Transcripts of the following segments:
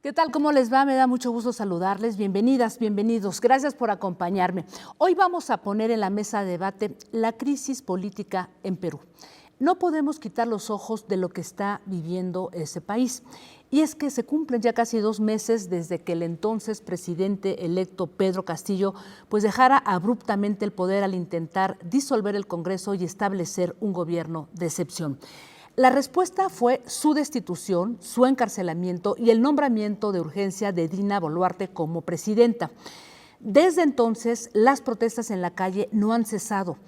¿Qué tal? ¿Cómo les va? Me da mucho gusto saludarles. Bienvenidas, bienvenidos. Gracias por acompañarme. Hoy vamos a poner en la mesa de debate la crisis política en Perú. No podemos quitar los ojos de lo que está viviendo ese país. Y es que se cumplen ya casi 2 meses desde que el entonces presidente electo Pedro Castillo pues dejara abruptamente el poder al intentar disolver el Congreso y establecer un gobierno de excepción. La respuesta fue su destitución, su encarcelamiento y el nombramiento de urgencia de Dina Boluarte como presidenta. Desde entonces, las protestas en la calle no han cesado.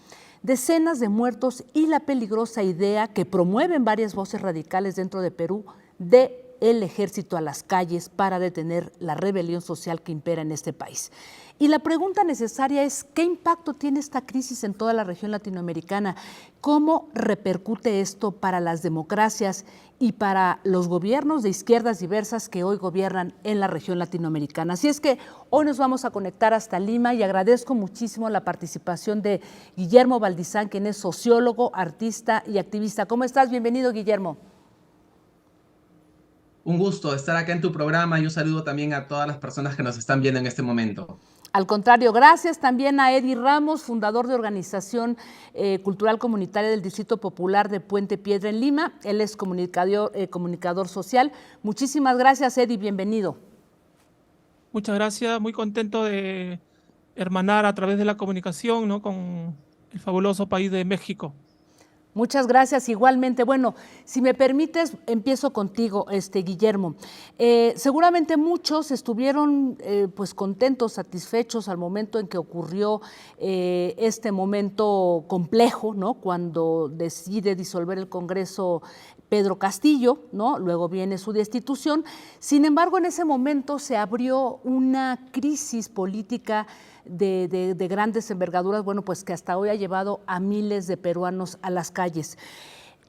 Decenas de muertos y la peligrosa idea que promueven varias voces radicales dentro de Perú de el ejército a las calles para detener la rebelión social que impera en este país. Y la pregunta necesaria es, ¿qué impacto tiene esta crisis en toda la región latinoamericana? ¿Cómo repercute esto para las democracias y para los gobiernos de izquierdas diversas que hoy gobiernan en la región latinoamericana? Así es que hoy nos vamos a conectar hasta Lima y agradezco muchísimo la participación de Guillermo Valdizán, quien es sociólogo, artista y activista. ¿Cómo estás? Bienvenido, Guillermo. Un gusto estar acá en tu programa y un saludo también a todas las personas que nos están viendo en este momento. Al contrario, gracias también a Eddie Ramos, fundador de Organización Cultural Comunitaria del Distrito Popular de Puente Piedra en Lima. Él es comunicador social. Muchísimas gracias, Eddie, bienvenido. Muchas gracias, muy contento de hermanar a través de la comunicación, ¿no?, con el fabuloso país de México. Muchas gracias, igualmente. Bueno, si me permites, empiezo contigo, Guillermo. Seguramente muchos estuvieron pues contentos, satisfechos al momento en que ocurrió este momento complejo, ¿no? Cuando decide disolver el Congreso Pedro Castillo, ¿no? Luego viene su destitución. Sin embargo, en ese momento se abrió una crisis política de grandes envergaduras, bueno, pues que hasta hoy ha llevado a miles de peruanos a las calles.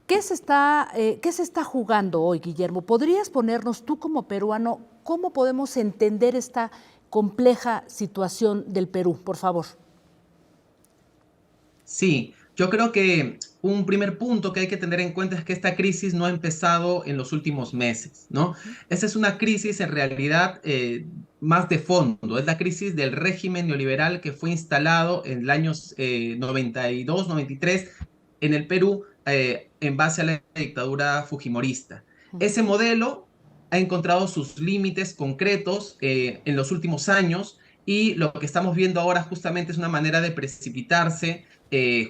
¿Qué se está jugando hoy, Guillermo? ¿Podrías ponernos tú como peruano, cómo podemos entender esta compleja situación del Perú, por favor? Sí, yo creo que un primer punto que hay que tener en cuenta es que esta crisis no ha empezado en los últimos meses, ¿no? Esta es una crisis en realidad más de fondo, es la crisis del régimen neoliberal que fue instalado en el año 92, 93 en el Perú en base a la dictadura fujimorista. Ese modelo ha encontrado sus límites concretos en los últimos años y lo que estamos viendo ahora justamente es una manera de precipitarse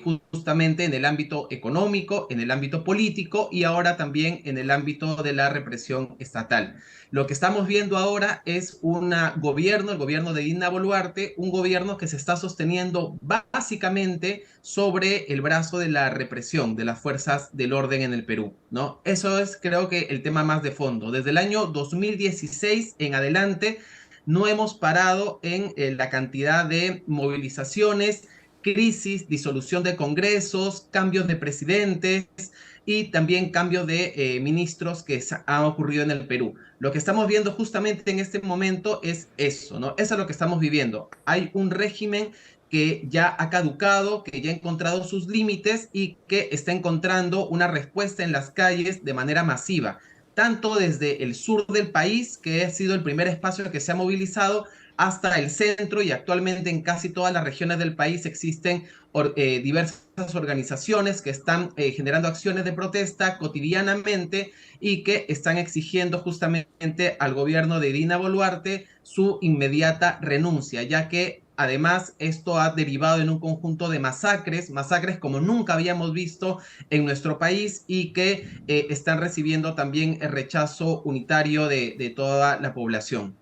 justamente en el ámbito económico, en el ámbito político y ahora también en el ámbito de la represión estatal. Lo que estamos viendo ahora es un gobierno, el gobierno de Dina Boluarte, un gobierno que se está sosteniendo básicamente sobre el brazo de la represión de las fuerzas del orden en el Perú, ¿no? Eso es, creo que, el tema más de fondo. Desde el año 2016 en adelante, no hemos parado en la cantidad de movilizaciones, crisis, disolución de congresos, cambios de presidentes y también cambios de ministros que han ocurrido en el Perú. Lo que estamos viendo justamente en este momento es eso, ¿no? Eso es lo que estamos viviendo. Hay un régimen que ya ha caducado, que ya ha encontrado sus límites y que está encontrando una respuesta en las calles de manera masiva, tanto desde el sur del país, que ha sido el primer espacio que se ha movilizado, hasta el centro, y actualmente en casi todas las regiones del país existen diversas organizaciones que están generando acciones de protesta cotidianamente y que están exigiendo justamente al gobierno de Dina Boluarte su inmediata renuncia, ya que además esto ha derivado en un conjunto de masacres como nunca habíamos visto en nuestro país y que están recibiendo también el rechazo unitario de toda la población.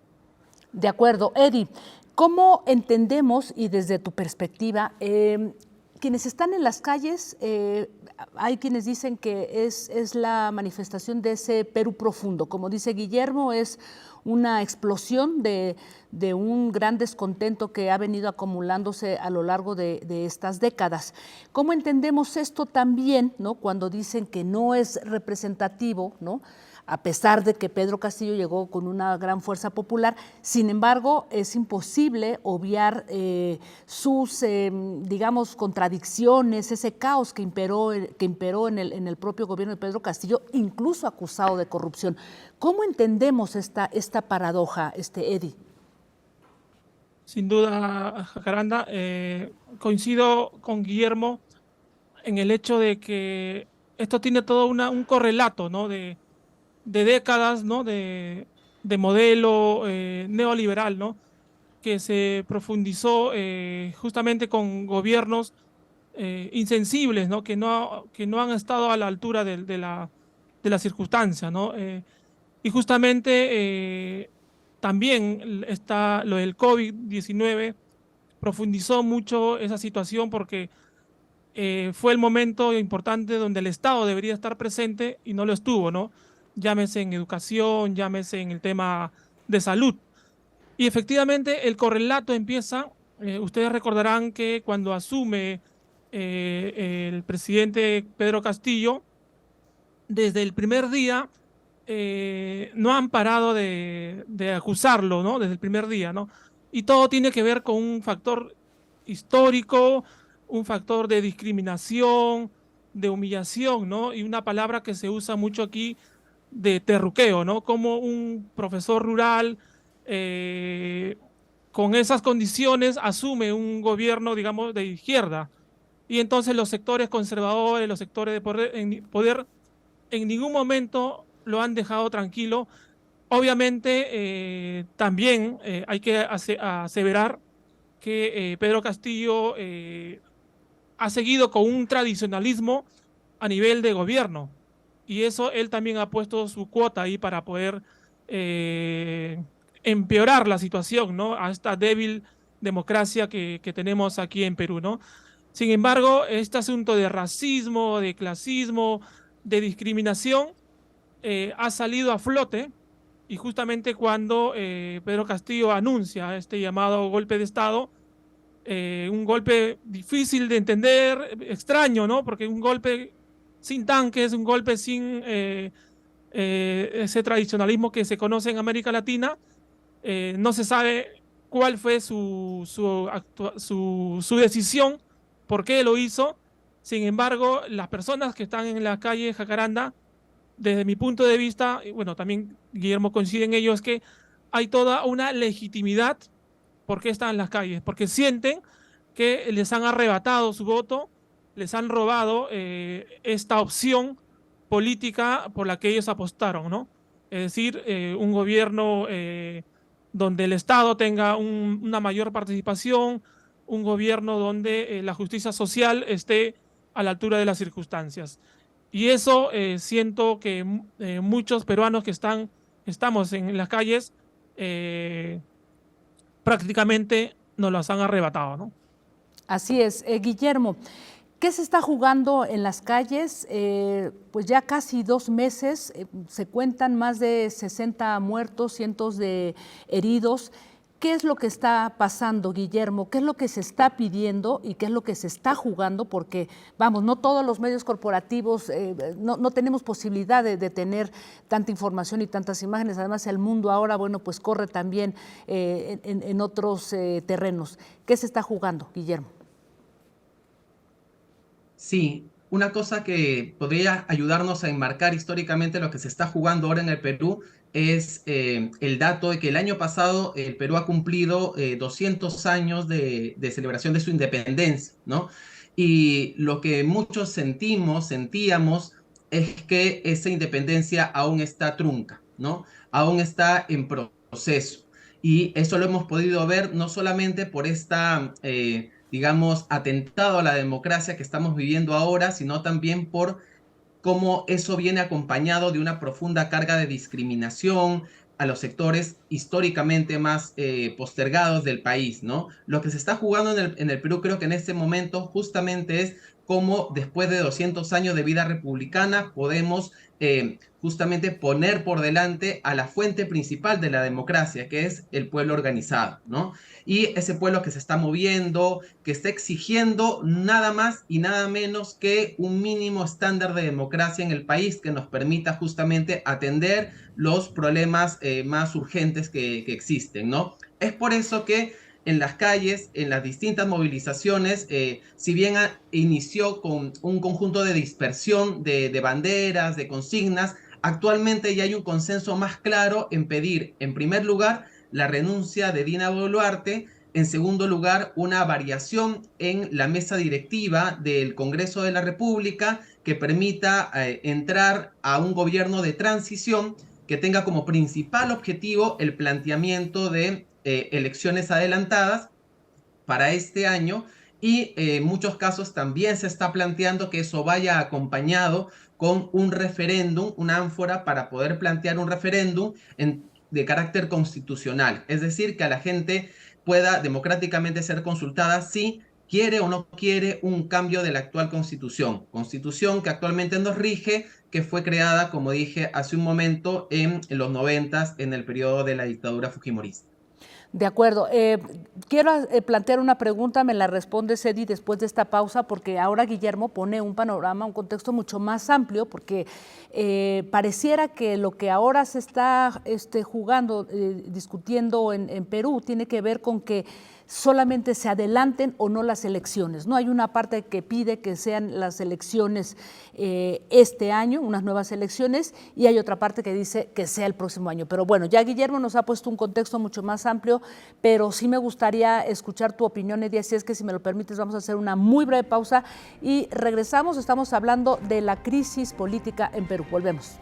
De acuerdo. Eddie, ¿cómo entendemos y desde tu perspectiva, quienes están en las calles, hay quienes dicen que es la manifestación de ese Perú profundo? Como dice Guillermo, es una explosión de un gran descontento que ha venido acumulándose a lo largo de estas décadas. ¿Cómo entendemos esto también, ¿no?, cuando dicen que no es representativo, ¿no?, a pesar de que Pedro Castillo llegó con una gran fuerza popular. Sin embargo, es imposible obviar sus, digamos, contradicciones, ese caos que imperó en el propio gobierno de Pedro Castillo, incluso acusado de corrupción. ¿Cómo entendemos esta paradoja, Eddie? Sin duda, Jacaranda, coincido con Guillermo en el hecho de que esto tiene todo un correlato, ¿no? de décadas, ¿no? de modelo neoliberal, ¿no? Que se profundizó justamente con gobiernos insensibles, ¿no? Que no han estado a la altura de la circunstancia, ¿no? Y justamente también está lo del COVID-19, profundizó mucho esa situación porque fue el momento importante donde el Estado debería estar presente y no lo estuvo, ¿no? Llámese en educación, llámese en el tema de salud. Y efectivamente el empieza, ustedes recordarán que cuando asume el presidente Pedro Castillo, desde el primer día no han parado de acusarlo, ¿no? Desde el primer día, ¿no? Y todo tiene que ver con un factor histórico, un factor de discriminación, de humillación, ¿no? Y una palabra que se usa mucho aquí de terruqueo, ¿no? Como un profesor rural con esas condiciones asume un gobierno, digamos, de izquierda. Y entonces los sectores conservadores, los sectores de poder en ningún momento lo han dejado tranquilo. Obviamente, también hay que aseverar que Pedro Castillo ha seguido con un tradicionalismo a nivel de gobierno. Y eso él también ha puesto su cuota ahí para poder empeorar la situación, ¿no? A esta débil democracia que tenemos aquí en Perú, ¿no? Sin embargo, este asunto de racismo, de clasismo, de discriminación ha salido a flote y justamente cuando Pedro Castillo anuncia este llamado golpe de Estado, un golpe difícil de entender, extraño, ¿no? Porque un golpe sin tanques, un golpe sin ese tradicionalismo que se conoce en América Latina, no se sabe cuál fue su decisión, por qué lo hizo. Sin embargo, las personas que están en la calle Jacaranda, desde mi punto de vista, y bueno, también Guillermo coincide en ello, es que hay toda una legitimidad por qué están en las calles, porque sienten que les han arrebatado su voto, les han robado esta opción política por la que ellos apostaron, ¿no? Es decir, un gobierno donde el Estado tenga una mayor participación, un gobierno donde la justicia social esté a la altura de las circunstancias. Y eso siento que muchos peruanos que estamos en las calles prácticamente nos las han arrebatado, ¿no? Así es. Guillermo, ¿qué se está jugando en las calles? Pues ya casi 2 meses, se cuentan más de 60 muertos, cientos de heridos. ¿Qué es lo que está pasando, Guillermo? ¿Qué es lo que se está pidiendo y qué es lo que se está jugando? Porque, vamos, no todos los medios corporativos, no tenemos posibilidad de tener tanta información y tantas imágenes. Además, el mundo ahora, bueno, pues corre también en otros terrenos. ¿Qué se está jugando, Guillermo? Sí, una cosa que podría ayudarnos a enmarcar históricamente lo que se está jugando ahora en el Perú es el dato de que el año pasado el Perú ha cumplido 200 años de celebración de su independencia, ¿no? Y lo que muchos sentíamos, es que esa independencia aún está trunca, ¿no? Aún está en proceso. Y eso lo hemos podido ver no solamente por esta digamos, atentado a la democracia que estamos viviendo ahora, sino también por cómo eso viene acompañado de una profunda carga de discriminación a los sectores históricamente más postergados del país, ¿no? Lo que se está jugando en el Perú creo que en este momento justamente es cómo después de 200 años de vida republicana podemos justamente poner por delante a la fuente principal de la democracia, que es el pueblo organizado, ¿no? Y ese pueblo que se está moviendo, que está exigiendo nada más y nada menos que un mínimo estándar de democracia en el país que nos permita justamente atender los problemas más urgentes que existen, ¿no? Es por eso que en las calles, en las distintas movilizaciones, si bien inició con un conjunto de dispersión de banderas, de consignas, actualmente ya hay un consenso más claro en pedir, en primer lugar, la renuncia de Dina Boluarte, en segundo lugar, una variación en la mesa directiva del Congreso de la República que permita entrar a un gobierno de transición que tenga como principal objetivo el planteamiento de elecciones adelantadas para este año y en muchos casos también se está planteando que eso vaya acompañado con un referéndum, una ánfora para poder plantear un referéndum de carácter constitucional, es decir, que a la gente pueda democráticamente ser consultada si quiere o no quiere un cambio de la actual constitución que actualmente nos rige, que fue creada, como dije hace un momento, en los 90 en el periodo de la dictadura fujimorista. De acuerdo. Quiero plantear una pregunta, me la responde Cedi después de esta pausa, porque ahora Guillermo pone un panorama, un contexto mucho más amplio, porque pareciera que lo que ahora se está jugando, discutiendo en Perú, tiene que ver con que solamente se adelanten o no las elecciones. No hay una parte que pide que sean las elecciones este año, unas nuevas elecciones, y hay otra parte que dice que sea el próximo año. Pero bueno, ya Guillermo nos ha puesto un contexto mucho más amplio, pero sí me gustaría escuchar tu opinión, Eddie, así es que si me lo permites vamos a hacer una muy breve pausa y regresamos. Estamos hablando de la crisis política en Perú. Volvemos.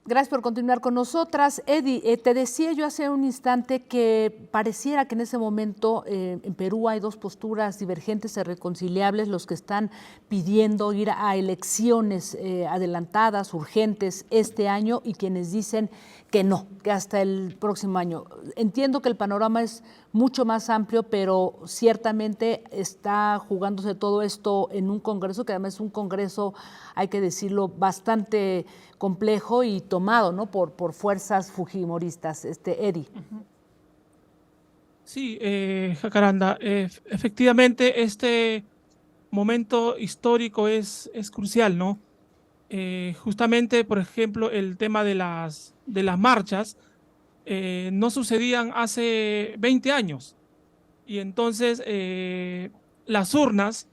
Gracias por continuar con nosotras. Eddie, te decía yo hace un instante que pareciera que en ese momento en Perú hay dos posturas divergentes e irreconciliables, los que están pidiendo ir a elecciones adelantadas, urgentes este año, y quienes dicen que no, que hasta el próximo año. Entiendo que el panorama es mucho más amplio, pero ciertamente está jugándose todo esto en un Congreso, que además es un Congreso, hay que decirlo, bastante complejo y tomado, ¿no?, por fuerzas fujimoristas. Eddie. Sí, Jacaranda, efectivamente este momento histórico es crucial, ¿no? Justamente, por ejemplo, el tema de las marchas no sucedían hace 20 años y entonces las urnas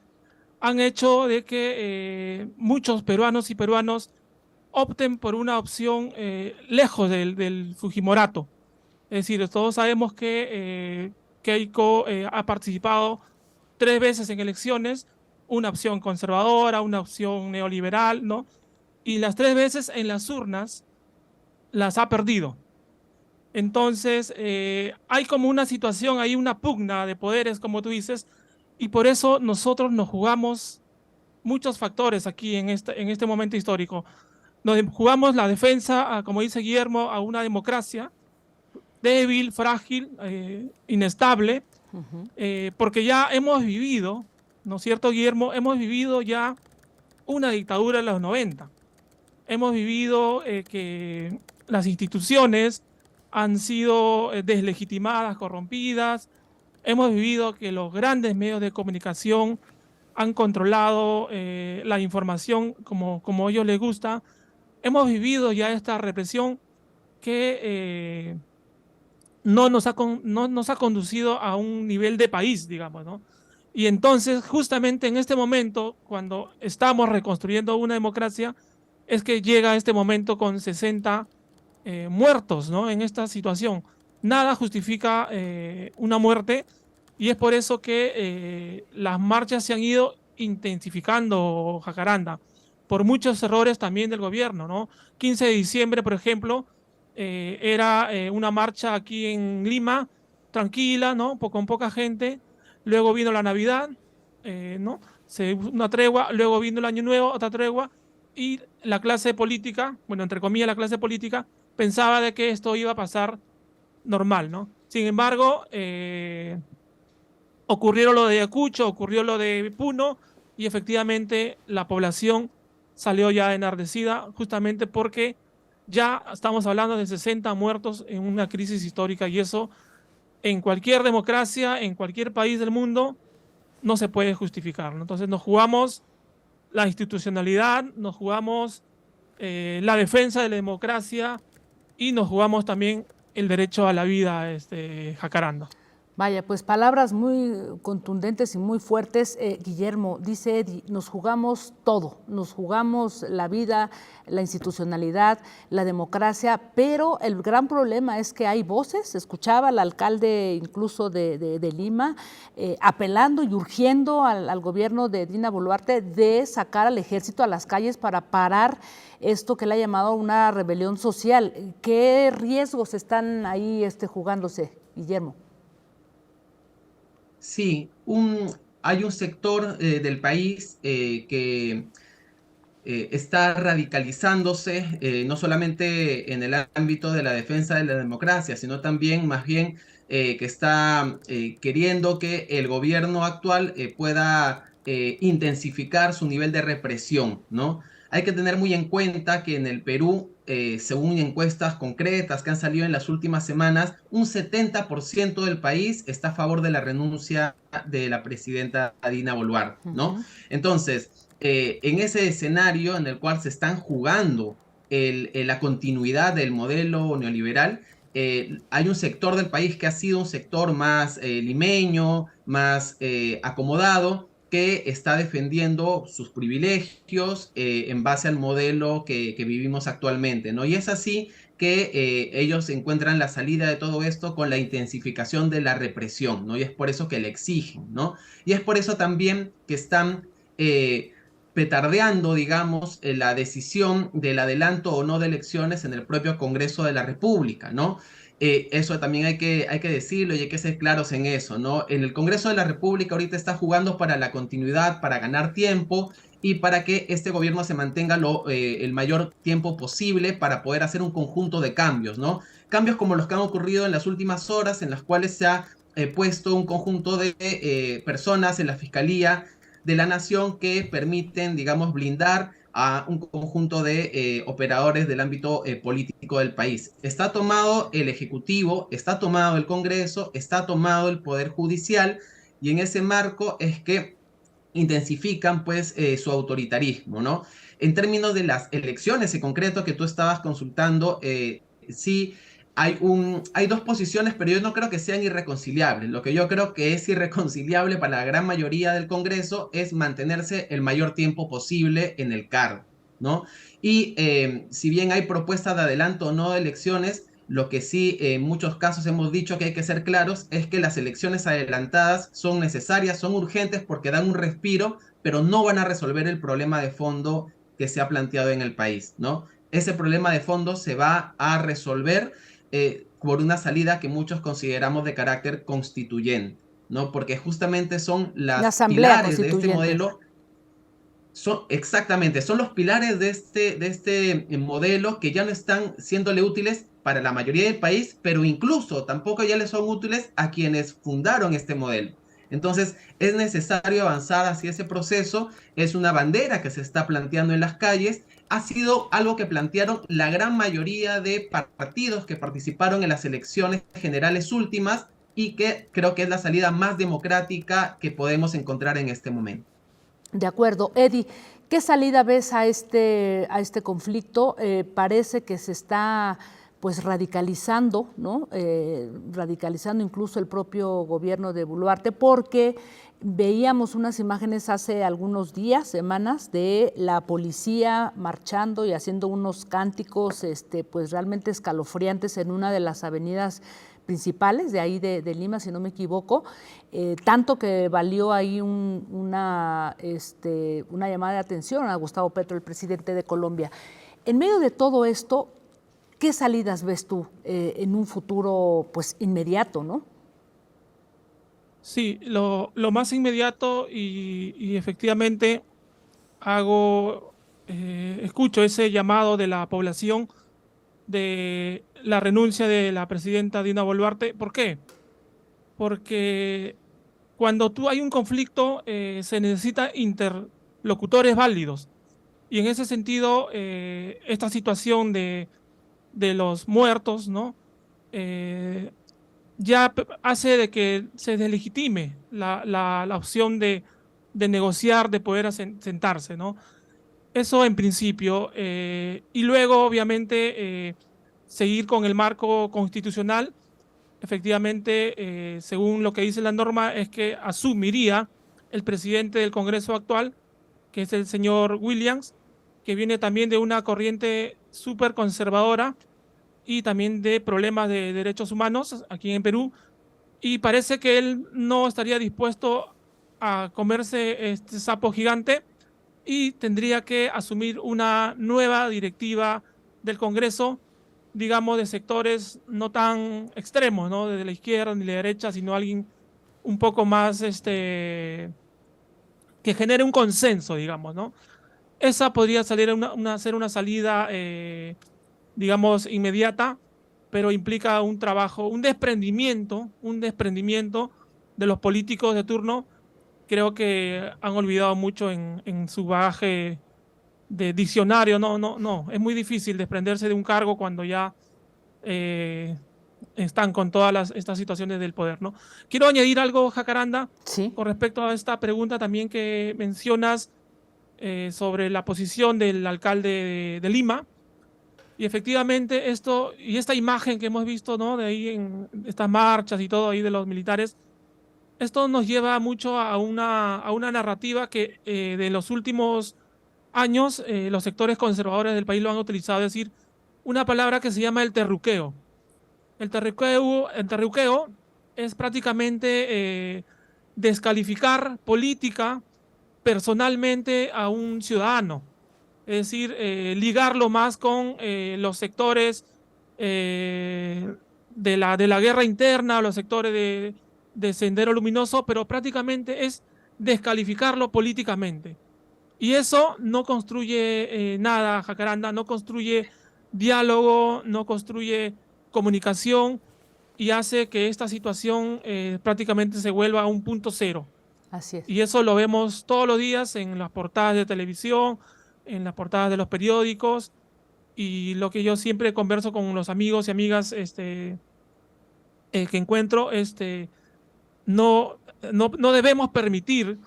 han hecho de que muchos peruanos y peruanos opten por una opción lejos del Fujimorato. Es decir, todos sabemos que Keiko ha participado 3 veces en elecciones, una opción conservadora, una opción neoliberal, ¿no? Y las 3 veces en las urnas las ha perdido. Entonces, hay como una situación, hay una pugna de poderes, como tú dices, y por eso nosotros nos jugamos muchos factores aquí en este momento histórico. Nos jugamos la defensa, como dice Guillermo, a una democracia débil, frágil, inestable, porque ya hemos vivido, ¿no es cierto, Guillermo? Hemos vivido ya una dictadura en los 90. Hemos vivido que las instituciones han sido deslegitimadas, corrompidas. Hemos vivido que los grandes medios de comunicación han controlado la información como a ellos les gusta. Hemos vivido ya esta represión que no nos ha conducido a un nivel de país, digamos, ¿no? Y entonces, justamente en este momento, cuando estamos reconstruyendo una democracia, es que llega este momento con 60 muertos, ¿no?, en esta situación. Nada justifica una muerte y es por eso que las marchas se han ido intensificando, Jacaranda, por muchos errores también del gobierno, ¿no? 15 de diciembre, por ejemplo, era una marcha aquí en Lima tranquila, ¿no? Con poca gente. Luego vino la Navidad, ¿no? Una tregua, luego vino el Año Nuevo, otra tregua, y la clase política, bueno, entre comillas, la clase política, pensaba de que esto iba a pasar normal, ¿no? Sin embargo, ocurrieron lo de Ayacucho, ocurrió lo de Puno, y efectivamente la población salió ya enardecida, justamente porque ya estamos hablando de 60 muertos en una crisis histórica, y eso en cualquier democracia, en cualquier país del mundo, no se puede justificar, ¿no? Entonces nos jugamos la institucionalidad, nos jugamos la defensa de la democracia y nos jugamos también el derecho a la vida, Jacaranda. Vaya, pues palabras muy contundentes y muy fuertes. Guillermo, dice Eddie, nos jugamos todo, nos jugamos la vida, la institucionalidad, la democracia, pero el gran problema es que hay voces. Escuchaba al alcalde incluso de Lima apelando y urgiendo al gobierno de Dina Boluarte de sacar al ejército a las calles para parar esto que le ha llamado una rebelión social. ¿Qué riesgos están ahí jugándose, Guillermo? Sí, hay un sector del país que está radicalizándose, no solamente en el ámbito de la defensa de la democracia, sino también, más bien, que está queriendo que el gobierno actual pueda intensificar su nivel de represión, ¿no? Hay que tener muy en cuenta que en el Perú, según encuestas concretas que han salido en las últimas semanas, un 70% del país está a favor de la renuncia de la presidenta Dina Boluarte, ¿no? Entonces, en ese escenario en el cual se están jugando la continuidad del modelo neoliberal, hay un sector del país que ha sido un sector más limeño, más acomodado, que está defendiendo sus privilegios en base al modelo que vivimos actualmente, ¿no? Y es así que ellos encuentran la salida de todo esto con la intensificación de la represión, ¿no? Y es por eso que le exigen, ¿no? Y es por eso también que están petardeando, digamos, la decisión del adelanto o no de elecciones en el propio Congreso de la República, ¿no? Eso también hay que decirlo y hay que ser claros en eso, ¿no? En el Congreso de la República ahorita está jugando para la continuidad, para ganar tiempo y para que este gobierno se mantenga el mayor tiempo posible para poder hacer un conjunto de cambios, ¿no? Cambios como los que han ocurrido en las últimas horas, en las cuales se ha puesto un conjunto de personas en la Fiscalía de la Nación que permiten, digamos, blindar a un conjunto de operadores del ámbito político del país. Está tomado el Ejecutivo, está tomado el Congreso, está tomado el Poder Judicial, y en ese marco es que intensifican pues su autoritarismo, ¿no? En términos de las elecciones en concreto que tú estabas consultando, sí hay dos posiciones, pero yo no creo que sean irreconciliables. Lo que yo creo que es irreconciliable para la gran mayoría del Congreso es mantenerse el mayor tiempo posible en el cargo, ¿no? Y si bien hay propuestas de adelanto o no de elecciones, lo que sí en muchos casos hemos dicho que hay que ser claros es que las elecciones adelantadas son necesarias, son urgentes porque dan un respiro, pero no van a resolver el problema de fondo que se ha planteado en el país, ¿no? Ese problema de fondo se va a resolver por una salida que muchos consideramos de carácter constituyente, ¿no? Porque justamente son La las Asamblea pilares de este Constituyente. modelo, exactamente, son los pilares de este modelo que ya no están siéndole útiles para la mayoría del país, pero incluso tampoco ya le son útiles a quienes fundaron este modelo. Entonces, es necesario avanzar hacia ese proceso, es una bandera que se está planteando en las calles, ha sido algo que plantearon la gran mayoría de partidos que participaron en las elecciones generales últimas y que creo que es la salida más democrática que podemos encontrar en este momento. De acuerdo. Eddie, ¿qué salida ves a este conflicto? Parece que se está pues radicalizando, ¿no? Radicalizando incluso el propio gobierno de Boluarte, porque veíamos unas imágenes hace algunos días, semanas, de la policía marchando y haciendo unos cánticos pues realmente escalofriantes en una de las avenidas principales de ahí de Lima, si no me equivoco, tanto que valió ahí una llamada de atención a Gustavo Petro, el presidente de Colombia. En medio de todo esto, ¿qué salidas ves tú en un futuro pues inmediato, ¿no? Sí, lo más inmediato y efectivamente escucho ese llamado de la población de la renuncia de la presidenta Dina Boluarte. ¿Por qué? Porque cuando hay un conflicto, se necesita interlocutores válidos. Y en ese sentido, esta situación de los muertos, ¿no? Eh, hace de que se deslegitime la opción de negociar, de poder sentarse, ¿no? Eso en principio. Y luego, obviamente, seguir con el marco constitucional. Efectivamente, según lo que dice la norma, es que asumiría el presidente del Congreso actual, que es el señor Williams, que viene también de una corriente súper conservadora y también de problemas de derechos humanos aquí en Perú. Y parece que él no estaría dispuesto a comerse este sapo gigante y tendría que asumir una nueva directiva del Congreso, digamos, de sectores no tan extremos, ¿no? Desde la izquierda ni la derecha, sino alguien un poco más, que genere un consenso, digamos, ¿no? Esa podría ser una salida, digamos, inmediata, pero implica un trabajo, un desprendimiento de los políticos de turno. Creo que han olvidado mucho en su bagaje de diccionario. No, no, no. Es muy difícil desprenderse de un cargo cuando ya eh, están con todas estas situaciones del poder, ¿no? Quiero añadir algo, Jacaranda, Sí. con respecto a esta pregunta también que mencionas, sobre la posición del alcalde de Lima. Y efectivamente esta imagen que hemos visto, ¿no? De ahí en estas marchas y todo ahí de los militares, esto nos lleva mucho a una narrativa que, de los últimos años, los sectores conservadores del país lo han utilizado, es decir, una palabra que se llama el terruqueo. El terruqueo es prácticamente, descalificar política personalmente a un ciudadano, es decir, ligarlo más con, los sectores, de la guerra interna, los sectores de Sendero Luminoso, pero prácticamente es descalificarlo políticamente. Y eso no construye, nada, Jacaranda, no construye diálogo, no construye comunicación y hace que esta situación, prácticamente se vuelva a un punto cero. Así es. Y eso lo vemos todos los días en las portadas de televisión, en las portadas de los periódicos, y lo que yo siempre converso con los amigos y amigas, que encuentro, no, no debemos permitir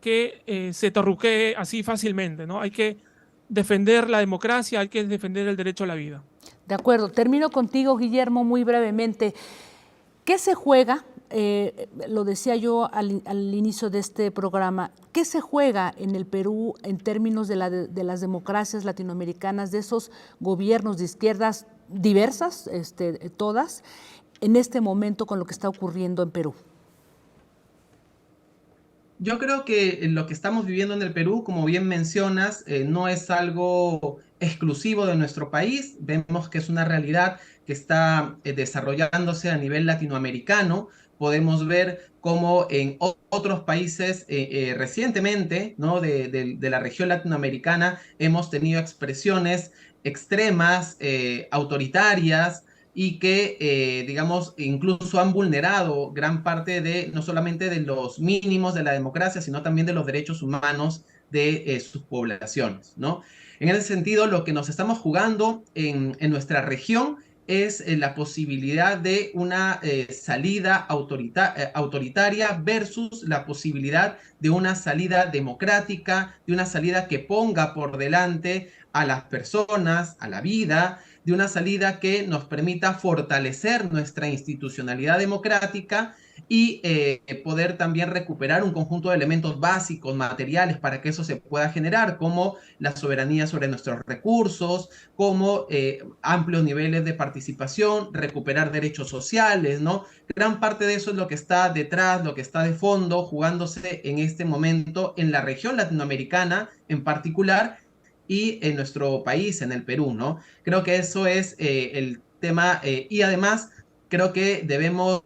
que, se torruquee así fácilmente, ¿no? Hay que defender la democracia, hay que defender el derecho a la vida. De acuerdo. Termino contigo, Guillermo, muy brevemente. ¿Qué se juega? Lo decía yo al inicio de este programa. ¿Qué se juega en el Perú en términos de las democracias latinoamericanas, de esos gobiernos de izquierdas diversas, todas, en este momento con lo que está ocurriendo en Perú? Yo creo que lo que estamos viviendo en el Perú, como bien mencionas, no es algo exclusivo de nuestro país. Vemos que es una realidad que está desarrollándose a nivel latinoamericano. Podemos ver cómo en otros países recientemente, ¿no? de la región latinoamericana hemos tenido expresiones extremas, autoritarias, y que, digamos, incluso han vulnerado gran parte de, no solamente de los mínimos de la democracia, sino también de los derechos humanos de sus poblaciones, ¿no? En ese sentido, lo que nos estamos jugando en nuestra región es la posibilidad de una salida autoritaria versus la posibilidad de una salida democrática, de una salida que ponga por delante a las personas, a la vida, de una salida que nos permita fortalecer nuestra institucionalidad democrática y poder también recuperar un conjunto de elementos básicos, materiales, para que eso se pueda generar, como la soberanía sobre nuestros recursos, como amplios niveles de participación, recuperar derechos sociales, ¿no? Gran parte de eso es lo que está detrás, lo que está de fondo, jugándose en este momento en la región latinoamericana en particular, y en nuestro país, en el Perú, ¿no? Creo que eso es el tema, y además creo que debemos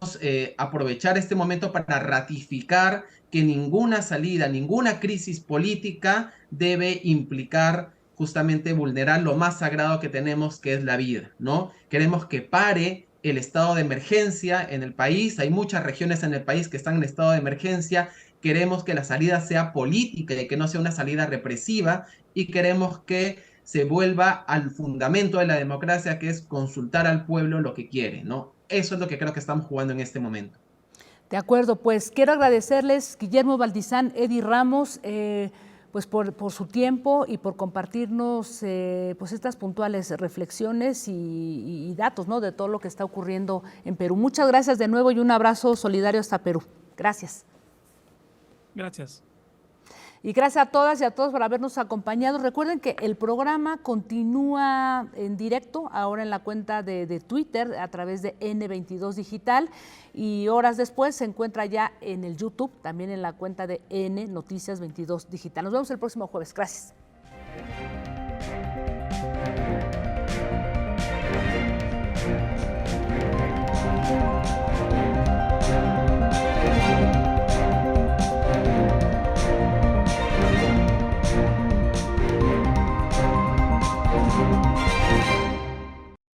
aprovechar este momento para ratificar que ninguna salida, ninguna crisis política debe implicar justamente vulnerar lo más sagrado que tenemos, que es la vida, ¿no? Queremos que pare el estado de emergencia en el país. Hay muchas regiones en el país que están en estado de emergencia. Queremos que la salida sea política y que no sea una salida represiva, y queremos que se vuelva al fundamento de la democracia, que es consultar al pueblo lo que quiere, ¿no? Eso es lo que creo que estamos jugando en este momento. De acuerdo, pues quiero agradecerles, Guillermo Valdizán, Eddie Ramos, pues por su tiempo y por compartirnos pues estas puntuales reflexiones y datos, ¿no?, de todo lo que está ocurriendo en Perú. Muchas gracias de nuevo y un abrazo solidario hasta Perú. Gracias. Gracias. Y gracias a todas y a todos por habernos acompañado. Recuerden que el programa continúa en directo ahora en la cuenta de Twitter a través de N22 Digital, y horas después se encuentra ya en el YouTube, también en la cuenta de N Noticias 22 Digital. Nos vemos el próximo jueves. Gracias.